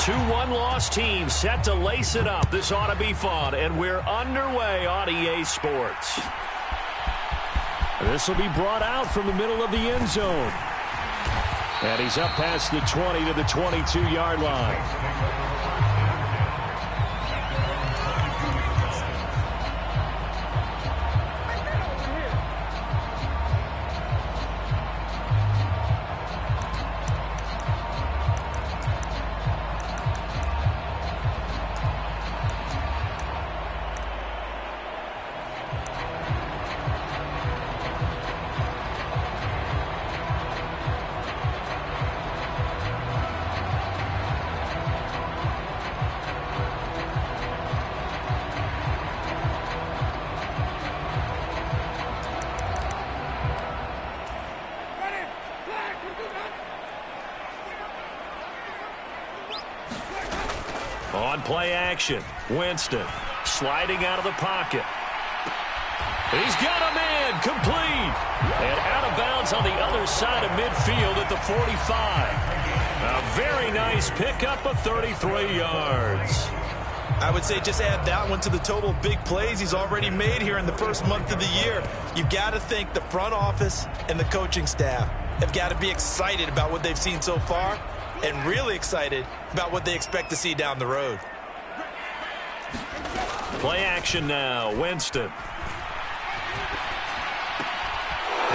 Two one-loss teams set to lace it up. This ought to be fun, and we're underway on EA Sports. This will be brought out from the middle of the end zone. And he's up past the 20 to the 22-yard line. On play action, Winston sliding out of the pocket. He's got a man, complete. And out of bounds on the other side of midfield at the 45. A very nice pickup of 33 yards. I would say just add that one to the total big plays he's already made here in the first month of the year. You've got to think the front office and the coaching staff have got to be excited about what they've seen so far and really excited about what they expect to see down the road. Play action now, Winston.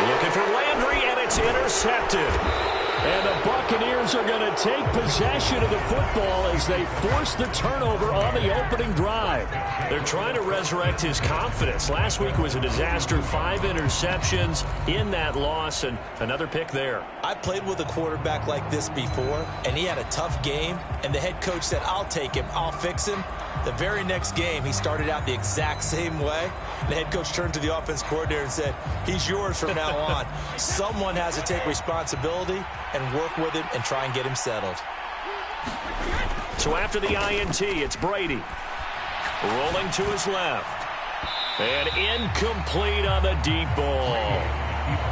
Looking for Landry, and it's intercepted. And the Buccaneers are going to take possession of the football as they force the turnover on the opening drive. They're trying to resurrect his confidence. Last week was a disaster, 5 interceptions in that loss, and another pick there. I played with a quarterback like this before, and he had a tough game, and the head coach said, I'll take him, I'll fix him. The very next game, he started out the exact same way. The head coach turned to the offense coordinator and said, he's yours from now on. Someone has to take responsibility and work with him and try and get him settled. So after the INT, it's Brady. Rolling to his left. And incomplete on the deep ball.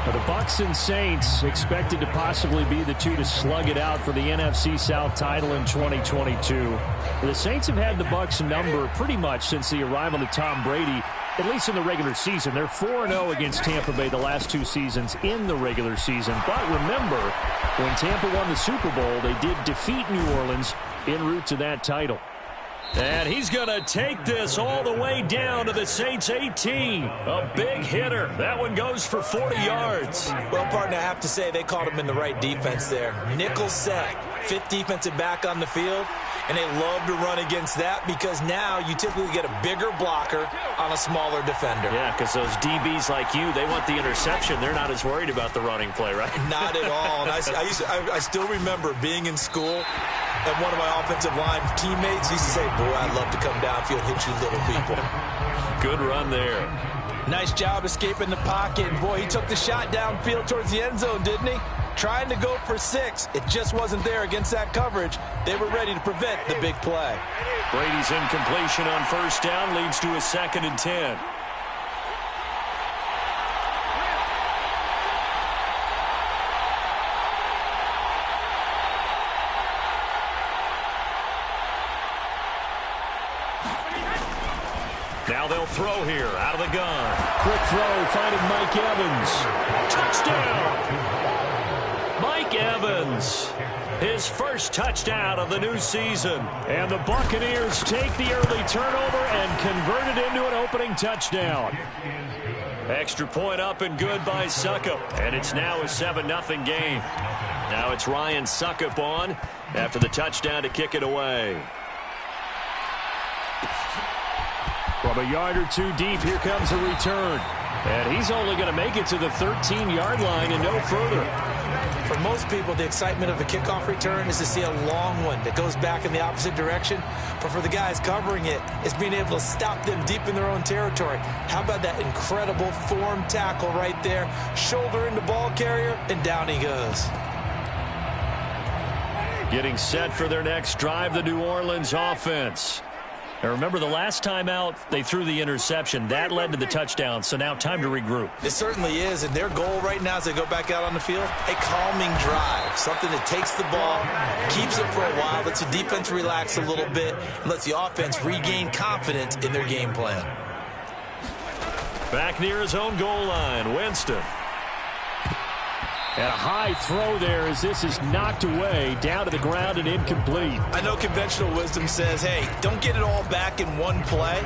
Well, the Bucs and Saints expected to possibly be the two to slug it out for the NFC South title in 2022. The Saints have had the Bucs number pretty much since the arrival of Tom Brady, at least in the regular season. They're 4-0 against Tampa Bay the last 2 seasons in the regular season. But remember, when Tampa won the Super Bowl, they did defeat New Orleans en route to that title. And he's going to take this all the way down to the Saints 18. A big hitter. That one goes for 40 yards. Well, partner, I have to say they caught him in the right defense there. Nickel set, 5th defensive back on the field. And they love to run against that because now you typically get a bigger blocker on a smaller defender. Yeah, because those DBs like you, they want the interception. They're not as worried about the running play, right? Not at all. And I still remember being in school, and one of my offensive line teammates used to say, boy, I'd love to come downfield, hit you little people. Good run there. Nice job escaping the pocket. And boy, he took the shot downfield towards the end zone, didn't he? Trying to go for 6. It just wasn't there against that coverage. They were ready to prevent the big play. Brady's incompletion on first down leads to a 2nd and 10. Now they'll throw here out of the gun. Quick throw, finding Mike Evans. Touchdown! Mike Evans, his first touchdown of the new season. And the Buccaneers take the early turnover and convert it into an opening touchdown. Extra point up and good by Succop. And it's now a 7-0 game. Now it's Ryan Succop on after the touchdown to kick it away. From a yard or 2 deep, here comes a return. And he's only going to make it to the 13-yard line and no further. For most people, the excitement of a kickoff return is to see a long one that goes back in the opposite direction. But for the guys covering it, it's being able to stop them deep in their own territory. How about that incredible form tackle right there? Shoulder into ball carrier, and down he goes. Getting set for their next drive, the New Orleans offense. Now remember, the last time out, they threw the interception. That led to the touchdown, so now time to regroup. It certainly is, and their goal right now as they go back out on the field, a calming drive, something that takes the ball, keeps it for a while, lets the defense relax a little bit, and lets the offense regain confidence in their game plan. Back near his own goal line, Winston. And a high throw there as this is knocked away, down to the ground and incomplete. I know conventional wisdom says, hey, don't get it all back in one play,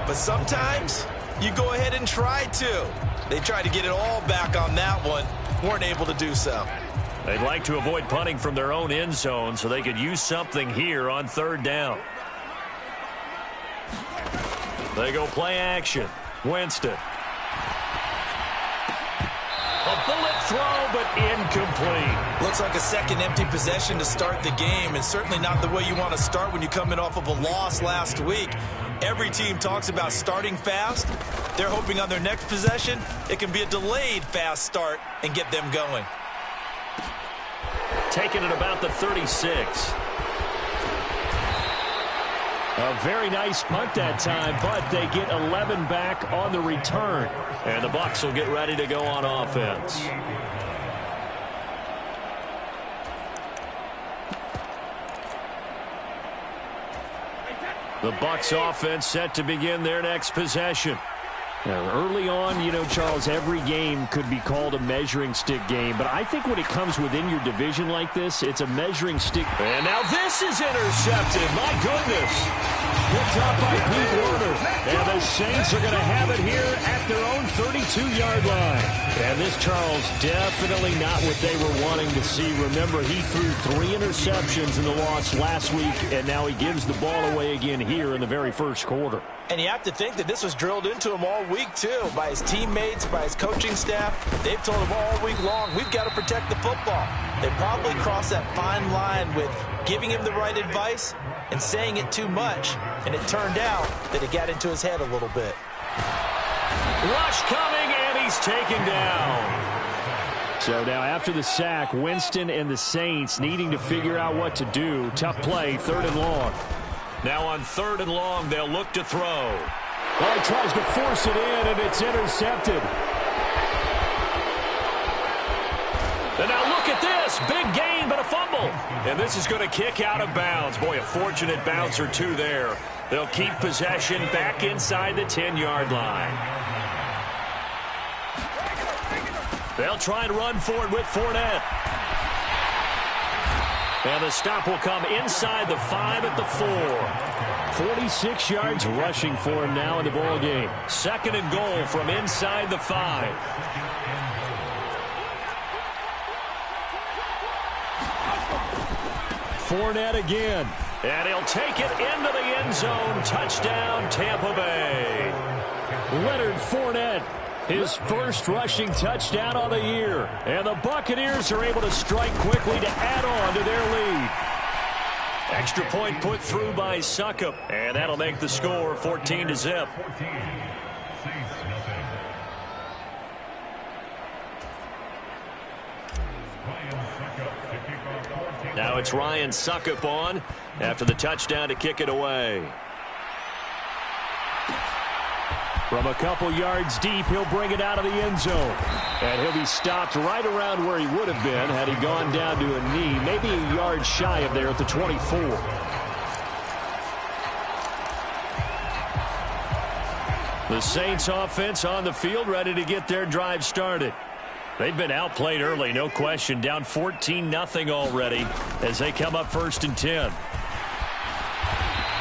but sometimes you go ahead and try to. They tried to get it all back on that one, weren't able to do so. They'd like to avoid punting from their own end zone so they could use something here on third down. They go play action. Winston. A bullet throw, but incomplete. Looks like a second empty possession to start the game, and certainly not the way you want to start when you're coming off of a loss last week. Every team talks about starting fast. They're hoping on their next possession, it can be a delayed fast start and get them going. Taking it about the 36. A very nice punt that time, but they get 11 back on the return. And the Bucs will get ready to go on offense. The Bucs offense set to begin their next possession. Now, early on, you know, Charles, every game could be called a measuring stick game. But I think when it comes within your division like this, it's a measuring stick. And now this is intercepted. My goodness. Picked up by Pete Werner. And the Saints are going to have it here at their own 32-yard line. And this, Charles, definitely not what they were wanting to see. Remember, he threw 3 interceptions in the loss last week, and now he gives the ball away again here in the very first quarter. And you have to think that this was drilled into him all week, too, by his teammates, by his coaching staff. They've told him all week long, we've got to protect the football. They probably crossed that fine line with giving him the right advice and saying it too much. And it turned out that it got into his head a little bit. Rush coming, and he's taken down. So now after the sack, Winston and the Saints needing to figure out what to do. Tough play, 3rd and long. Now on 3rd and long, they'll look to throw. Well, he tries to force it in, and it's intercepted. And now look at this. Big gain, but a fumble. And this is going to kick out of bounds. Boy, a fortunate bounce or two there. They'll keep possession back inside the 10-yard line. They'll try and run for it with Fournette. And the stop will come inside the 5 at the 4. 46 yards rushing for him now in the ball game. 2nd and goal from inside the 5. Fournette again. And he'll take it into the end zone. Touchdown, Tampa Bay. Leonard Fournette, his first rushing touchdown of the year. And the Buccaneers are able to strike quickly to add on to their lead. Extra point put through by Succop. And that'll make the score 14-0. Now it's Ryan Succop on after the touchdown to kick it away. From a couple yards deep, he'll bring it out of the end zone. And he'll be stopped right around where he would have been had he gone down to a knee, maybe a yard shy of there at the 24. The Saints offense on the field, ready to get their drive started. They've been outplayed early, no question. Down 14-0 already as they come up 1st and 10.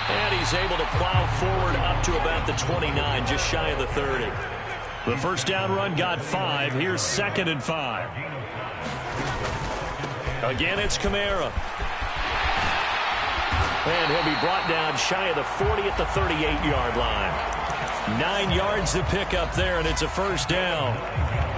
And he's able to plow forward up to about the 29, just shy of the 30. The first down run got 5. Here's 2nd and 5. Again, it's Kamara. And he'll be brought down shy of the 40 at the 38-yard line. 9 yards to pick up there, and it's a first down.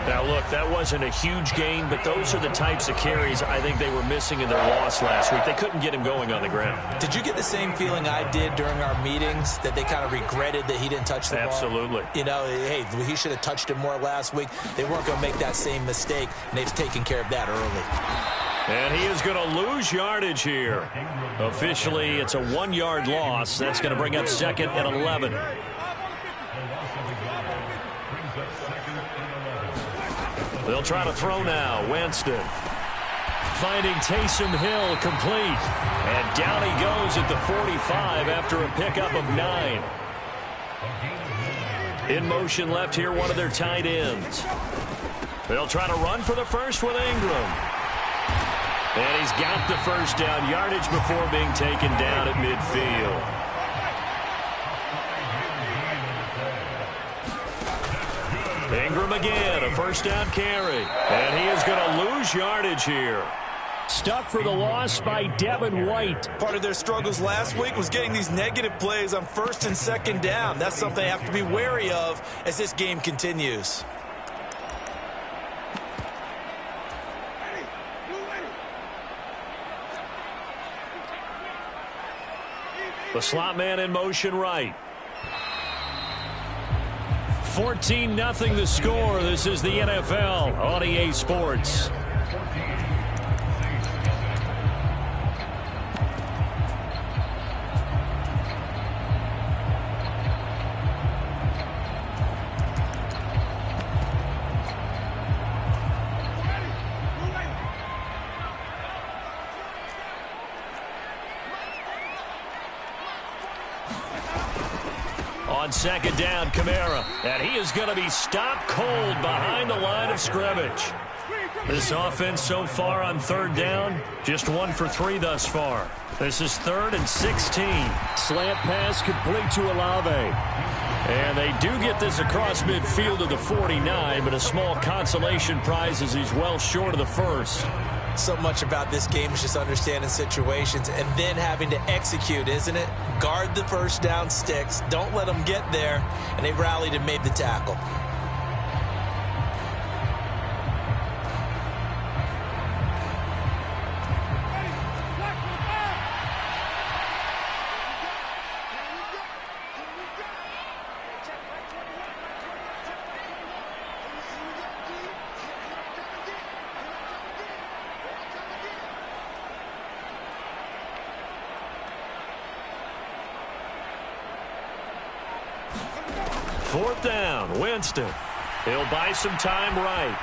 Now, look, that wasn't a huge gain, but those are the types of carries I think they were missing in their loss last week. They couldn't get him going on the ground. Did you get the same feeling I did during our meetings, that they kind of regretted that he didn't touch the ball? Absolutely. You know, hey, he should have touched it more last week. They weren't going to make that same mistake, and they've taken care of that early. And he is going to lose yardage here. Officially, it's a 1-yard loss. That's going to bring up second and 11. They'll try to throw now. Winston finding Taysom Hill complete. And down he goes at the 45 after a pickup of 9. In motion left here, one of their tight ends. They'll try to run for the first with Ingram. And he's got the first down, yardage before being taken down at midfield. Ingram again, a first down carry. And he is going to lose yardage here. Stuck for the loss by Devin White. Part of their struggles last week was getting these negative plays on first and second down. That's something they have to be wary of as this game continues. The slot man in motion right. 14-0 the score. This is the NFL on EA Sports. On second down, Kamara. And he is going to be stopped cold behind the line of scrimmage. This offense so far on third down, just 1 for 3 thus far. This is 3rd and 16. Slant pass complete to Olave. And they do get this across midfield to the 49, but a small consolation prize as he's well short of the first. So much about this game is just understanding situations and then having to execute, isn't it? Guard the first down sticks. Don't let them get there. And they rallied and made the tackle. Fourth down, Winston. He'll buy some time right.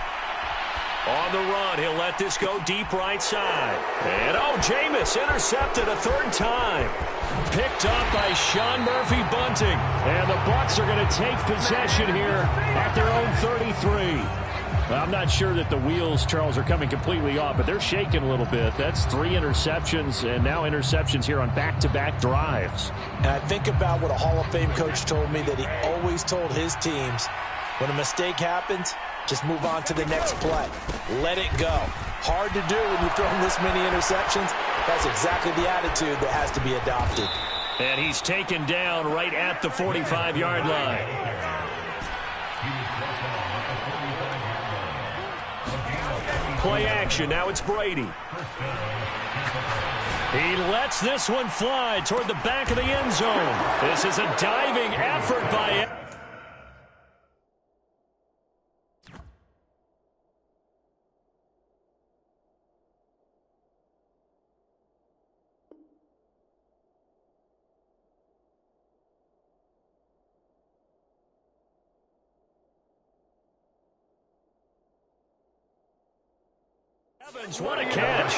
On the run, he'll let this go deep right side. And, Jameis intercepted a 3rd time. Picked up by Sean Murphy-Bunting. And the Bucs are going to take possession here at their own 33. I'm not sure that the wheels, Charles, are coming completely off, but they're shaking a little bit. That's 3 interceptions, and now interceptions here on back-to-back drives. And I think about what a Hall of Fame coach told me, that he always told his teams, when a mistake happens, just move on to the next play. Let it go. Hard to do when you're throwing this many interceptions. That's exactly the attitude that has to be adopted. And he's taken down right at the 45-yard line. Play action. Now it's Brady. He lets this one fly toward the back of the end zone. This is a diving effort by Evans. What a catch.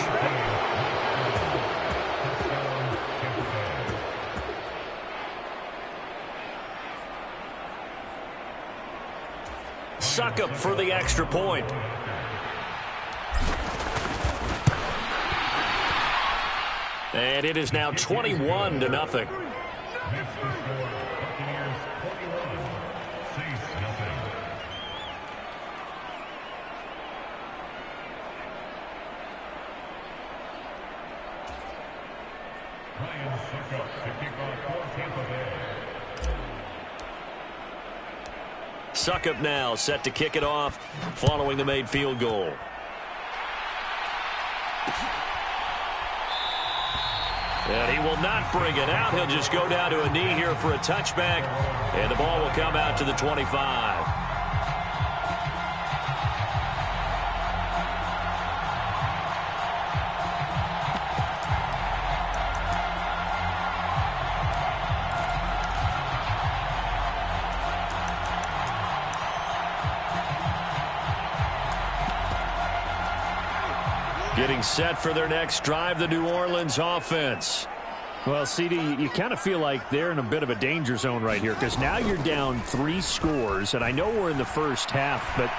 Succop for the extra point. And it is now 21-0. Succop now set to kick it off following the made field goal. And he will not bring it out. He'll just go down to a knee here for a touchback. And the ball will come out to the 25. Getting set for their next drive, the New Orleans offense. Well, CD, you kind of feel like they're in a bit of a danger zone right here because now you're down 3 scores, and I know we're in the first half, but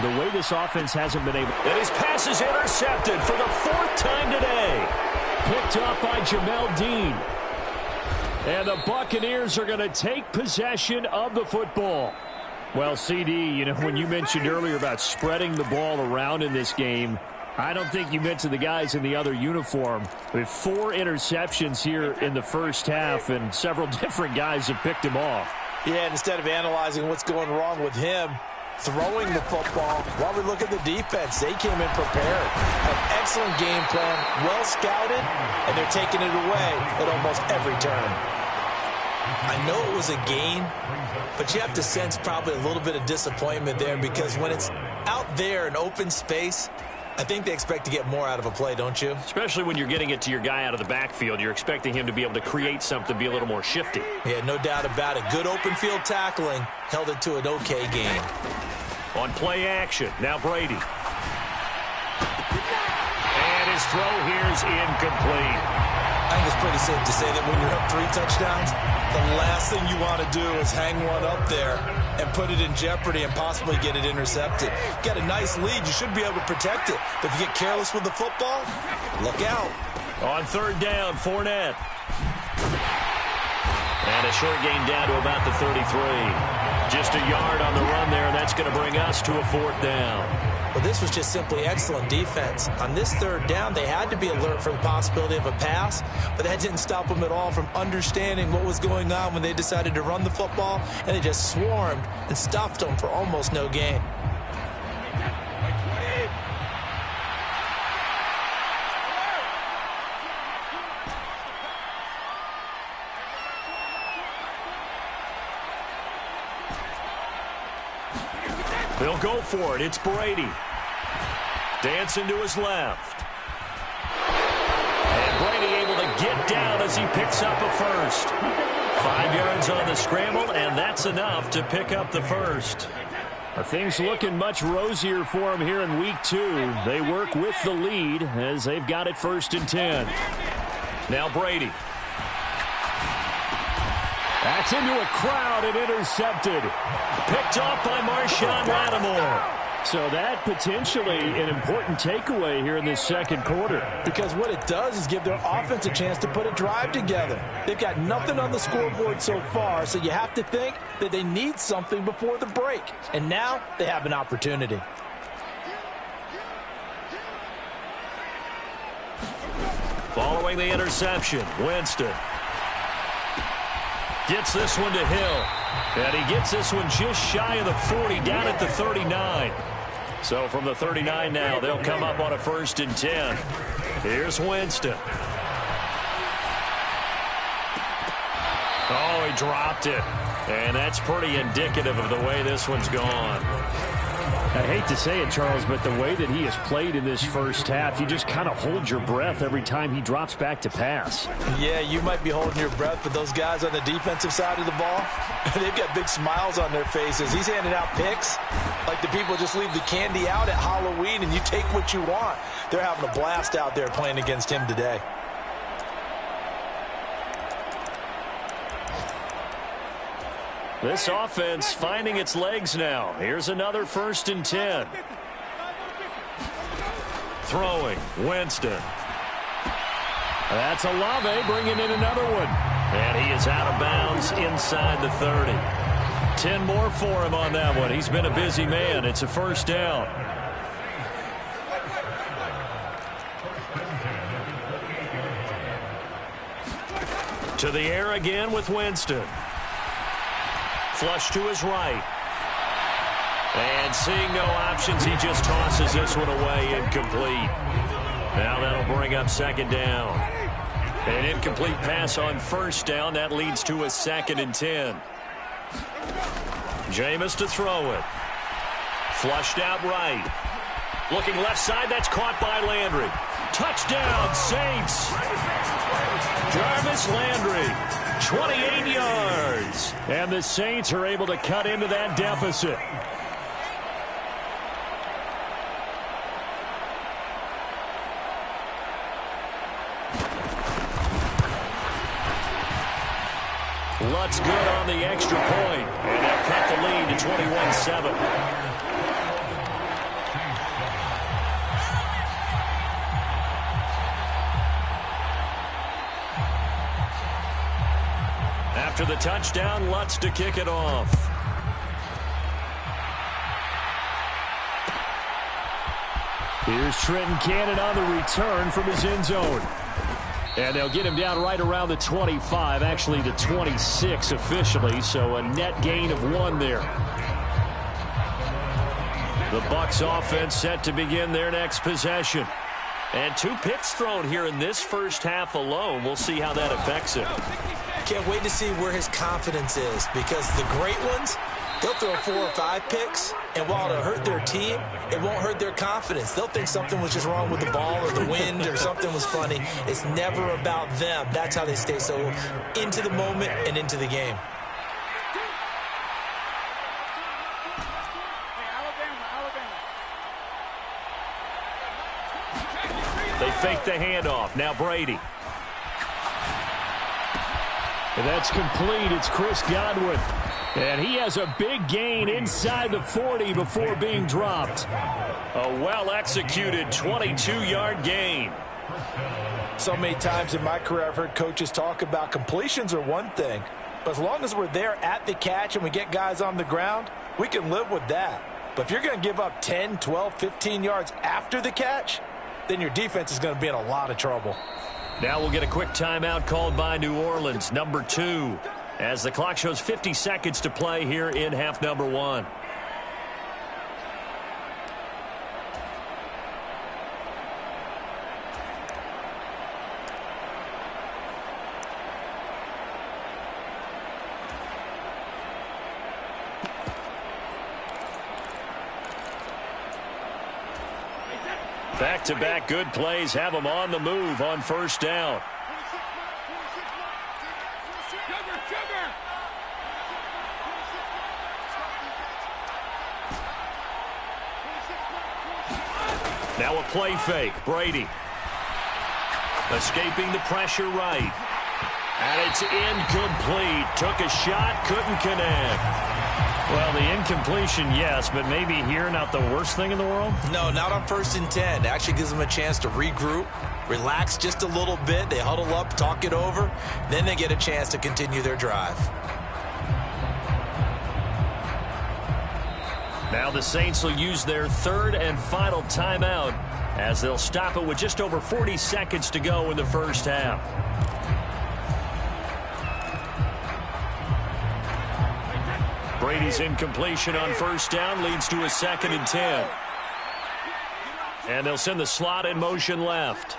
the way this offense hasn't been able... And his pass is intercepted for the 4th time today. Picked up by Jamel Dean. And the Buccaneers are going to take possession of the football. Well, CD, you know, when you mentioned earlier about spreading the ball around in this game, I don't think you mentioned the guys in the other uniform. With 4 interceptions here in the first half, and several different guys have picked him off. Yeah, and instead of analyzing what's going wrong with him, throwing the football, while we look at the defense, they came in prepared. An excellent game plan, well scouted, and they're taking it away at almost every turn. I know it was a gain, but you have to sense probably a little bit of disappointment there because when it's out there in open space, I think they expect to get more out of a play, don't you? Especially when you're getting it to your guy out of the backfield. You're expecting him to be able to create something, be a little more shifty. Yeah, no doubt about it. Good open field tackling held it to an okay game. On play action, now Brady. And his throw here is incomplete. I think it's pretty safe to say that when you're up 3 touchdowns, the last thing you want to do is hang one up there and put it in jeopardy and possibly get it intercepted. Got a nice lead. You should be able to protect it. But if you get careless with the football, look out. On 3rd down, Fournette. And a short gain down to about the 33. Just a yard on the run there, and that's going to bring us to a 4th down. Well, this was just simply excellent defense. On this 3rd down, they had to be alert for the possibility of a pass, but that didn't stop them at all from understanding what was going on when they decided to run the football, and they just swarmed and stuffed them for almost no gain. They'll go for it. It's Brady. Dancing to his left. And Brady able to get down as he picks up a first. 5 yards on the scramble, and that's enough to pick up the first. Things looking much rosier for him here in week 2. They work with the lead as they've got it 1st and 10. Now Brady. That's into a crowd and intercepted. Picked off by Marshawn Lattimore. So that potentially an important takeaway here in this 2nd quarter. Because what it does is give their offense a chance to put a drive together. They've got nothing on the scoreboard so far, so you have to think that they need something before the break. And now they have an opportunity. Following the interception, Winston. Gets this one to Hill. And he gets this one just shy of the 40, down at the 39. So from the 39 now, they'll come up on a 1st and 10. Here's Winston. Oh, he dropped it. And that's pretty indicative of the way this one's gone. I hate to say it, Charles, but the way that he has played in this first half, you just kind of hold your breath every time he drops back to pass. Yeah, you might be holding your breath, but those guys on the defensive side of the ball, they've got big smiles on their faces. He's handing out picks like the people just leave the candy out at Halloween and you take what you want. They're having a blast out there playing against him today. This offense finding its legs now. Here's another 1st and 10. Throwing, Winston. That's Olave bringing in another one. And he is out of bounds inside the 30. 10 more for him on that one. He's been a busy man. It's a 1st down. To the air again with Winston. Flush to his right. And seeing no options, he just tosses this one away, incomplete. Now that'll bring up 2nd down. An incomplete pass on 1st down. That leads to a 2nd and 10. Jameis to throw it. Flushed out right. Looking left side, that's caught by Landry. Touchdown, Saints. Jarvis Landry. 28 yards. And the Saints are able to cut into that deficit. Lutz good on the extra point, and they'll cut the lead to 21-7. After the touchdown, Lutz to kick it off. Here's Trenton Cannon on the return from his end zone. And they'll get him down right around the 25, actually the 26 officially, so a net gain of 1 there. The Bucs offense set to begin their next possession. And 2 picks thrown here in this first half alone. We'll see how that affects him. Can't wait to see where his confidence is, because the great ones, they'll throw 4 or 5 picks, and while it'll hurt their team, it won't hurt their confidence. They'll think something was just wrong with the ball or the wind or something was funny. It's never about them. That's how they stay so into the moment and into the game. They fake the handoff. Now Brady. And that's complete. It's Chris Godwin. And he has a big gain inside the 40 before being dropped. A well-executed 22-yard gain. So many times in my career I've heard coaches talk about completions are one thing, but as long as we're there at the catch and we get guys on the ground, we can live with that. But if you're going to give up 10, 12, 15 yards after the catch, then your defense is going to be in a lot of trouble. Now we'll get a quick timeout called by New Orleans, number 2, as the clock shows 50 seconds to play here in half number 1. Back-to-back good plays have them on the move on first down. Now a play fake. Brady. Escaping the pressure right. And it's incomplete. Took a shot, couldn't connect. Well, the incompletion, yes, but maybe here not the worst thing in the world? No, not on 1st and 10. It actually gives them a chance to regroup, relax just a little bit. They huddle up, talk it over. Then they get a chance to continue their drive. Now the Saints will use their 3rd and final timeout as they'll stop it with just over 40 seconds to go in the first half. Brady's incompletion on first down leads to a 2nd and 10. And they'll send the slot in motion left.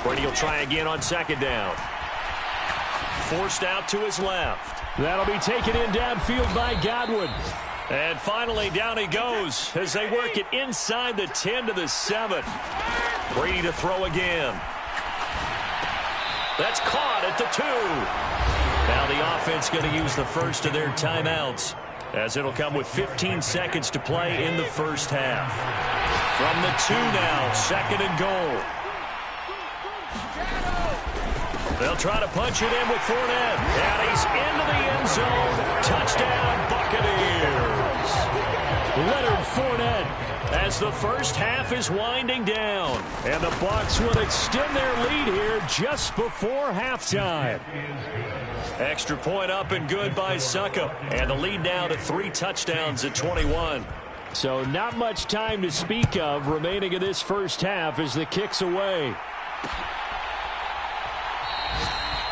Brady will try again on 2nd down. Forced out to his left. That'll be taken in downfield by Godwin. And finally down he goes as they work it inside the 10 to the 7. Brady to throw again. That's caught at the 2. Now the offense going to use the first of their timeouts as it'll come with 15 seconds to play in the first half. From the 2 now, 2nd and goal. They'll try to punch it in with Fournette. And he's into the end zone. Touchdown, Buccaneers. Leonard Fournette. As the first half is winding down. And the Bucs will extend their lead here just before halftime. Extra point up and good by Succop. And the lead now to 3 touchdowns at 21. So not much time to speak of remaining in this first half as the kick's away.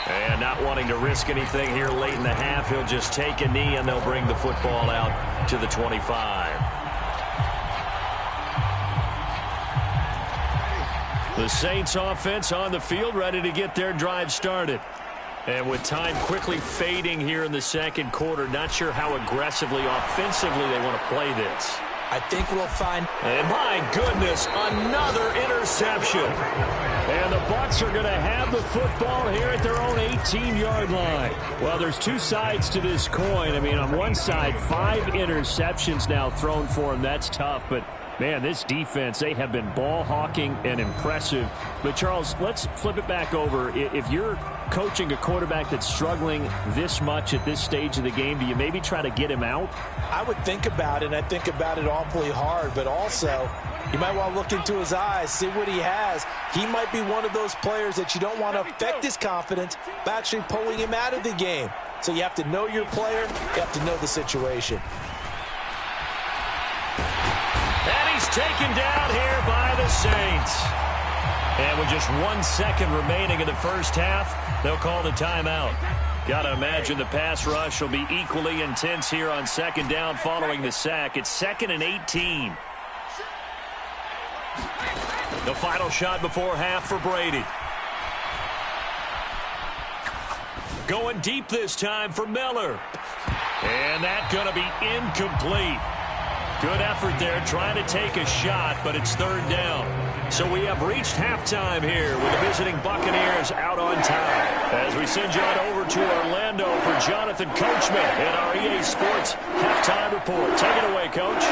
And not wanting to risk anything here late in the half, he'll just take a knee and they'll bring the football out to the 25. The Saints offense on the field ready to get their drive started. And with time quickly fading here in the second quarter, not sure how aggressively, offensively they want to play this. I think we'll find... And my goodness, another interception. And the Bucs are going to have the football here at their own 18-yard line. Well, there's 2 sides to this coin. I mean, on one side, 5 interceptions now thrown for him. That's tough. But Man, this defense, they have been ball hawking and impressive. But, Charles, let's flip it back over. If you're coaching a quarterback that's struggling this much at this stage of the game, do you maybe try to get him out? I would think about it, and I think about it awfully hard. But also, you might want to look into his eyes, see what he has. He might be one of those players that you don't want to affect his confidence by actually pulling him out of the game. So you have to know your player. You have to know the situation. And he's taken down here by the Saints. And with just 1 second remaining in the first half, they'll call the timeout. Got to imagine the pass rush will be equally intense here on second down following the sack. It's 2nd and 18. The final shot before half for Brady. Going deep this time for Miller. And that's going to be incomplete. Good effort there trying to take a shot, but it's 3rd down. So we have reached halftime here with the visiting Buccaneers out on top. As we send you on over to Orlando for Jonathan Coachman in our EA Sports Halftime Report. Take it away, Coach.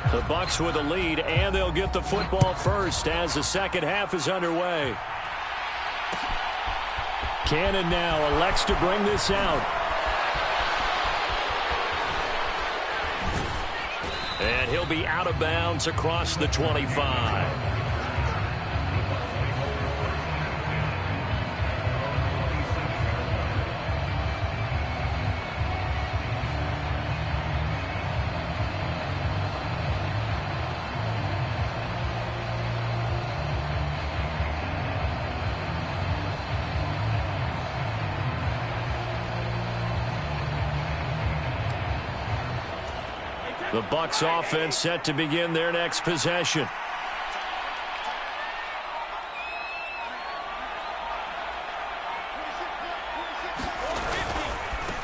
The Bucs with a lead, and they'll get the football first as the second half is underway. Cannon now elects to bring this out. And he'll be out of bounds across the 25. The Bucs offense set to begin their next possession.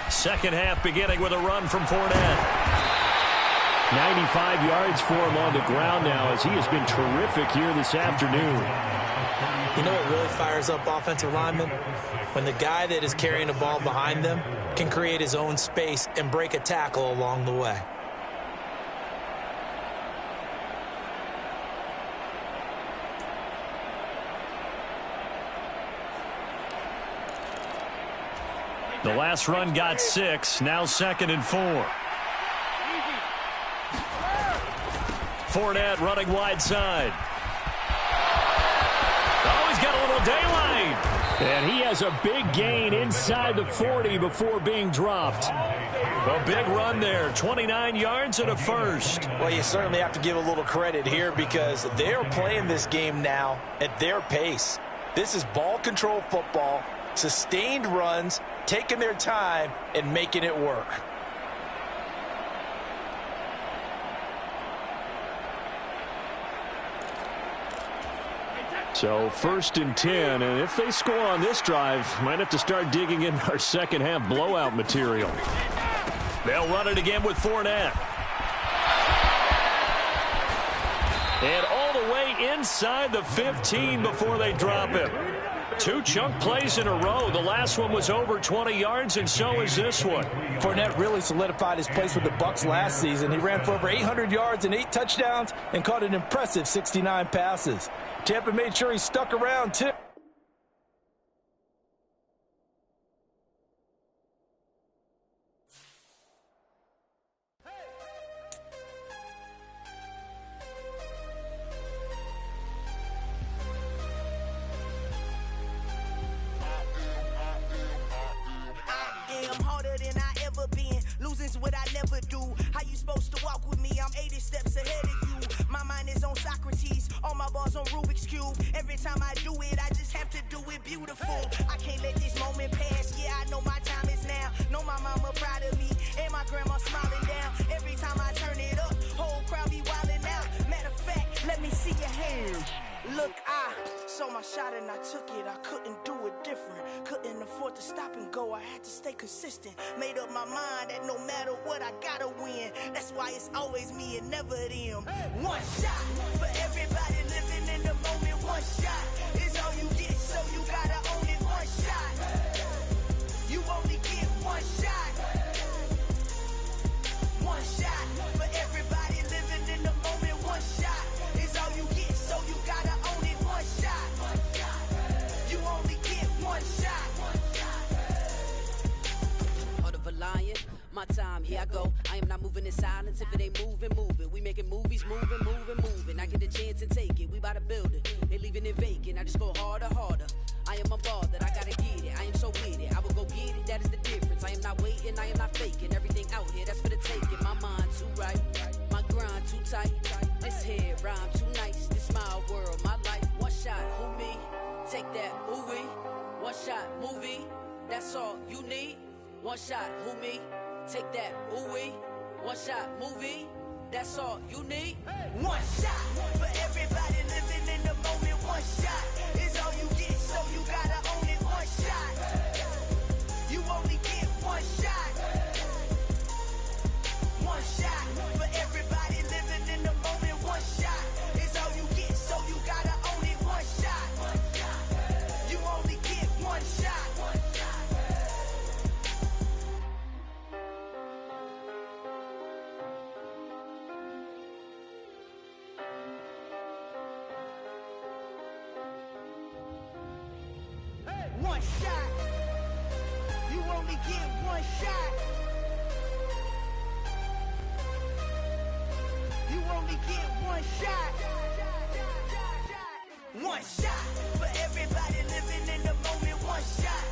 Second half beginning with a run from Fournette. 95 yards for him on the ground now as he has been terrific here this afternoon. You know what really fires up offensive linemen? When the guy that is carrying the ball behind them can create his own space and break a tackle along the way. The last run got 6, now 2nd and 4. Fournette running wide side. Oh, he's got a little daylight. And he has a big gain inside the 40 before being dropped. A big run there, 29 yards and a first. Well, you certainly have to give a little credit here because they're playing this game now at their pace. This is ball control football, sustained runs, taking their time and making it work. So 1st and 10, and if they score on this drive, might have to start digging in our second half blowout material. They'll run it again with Fournette. And all the way inside the 15 before they drop him. 2 chunk plays in a row. The last one was over 20 yards, and so is this one. Fournette really solidified his place with the Bucs last season. He ran for over 800 yards and 8 touchdowns and caught an impressive 69 passes. Tampa made sure he stuck around, too. What I never do. How you supposed to walk with me? I'm 80 steps ahead of you. My mind is on Socrates, all my balls on Rubik's Cube. Every time I do it, I just have to do it beautiful. I can't let this moment pass. Yeah, I know my time is now. Know my mama proud of me, and my grandma smiling down. Every time I turn it up, whole crowd be wilding out. Matter of fact, let me see your hands. Look, I saw my shot and I took it. I couldn't do it different. hard to stop and go. I had to stay consistent. Made up my mind that no matter what, I gotta win. That's why it's always me and never them. One shot for everybody living in the moment. One shot is all you get, so you gotta own it. One shot. You only get one shot. One shot for everybody living in the moment. One shot is all you get, so you gotta own it. One shot. You only get one shot. Heart of a lion, my time, here I go. I am not moving in silence. If it ain't moving, moving. We making movies, moving, moving, moving. I get the chance and take it. We bout to build it. They leaving it vacant. I just go harder, harder. I am a ball that I gotta get it. I am so with it. I will go get it. That is the difference. I am not waiting. I am not faking. Everything out here, that's for the taking. My mind too right. My grind too tight. This head rhyme too nice. This my world, my life. One shot, who me? Take that, ooh wee. One shot, movie. That's all you need. One shot, who me? Take that, ooh wee. One shot, movie. That's all you need. One shot for everybody living in the moment. One shot is all you get, so you gotta own it. One shot. You only get one shot. One shot for everybody living in the moment. One shot is all you get, so you gotta own it. One shot. You only get one shot. One shot. You only get one shot. You only get one shot. One shot for everybody living in the moment. One shot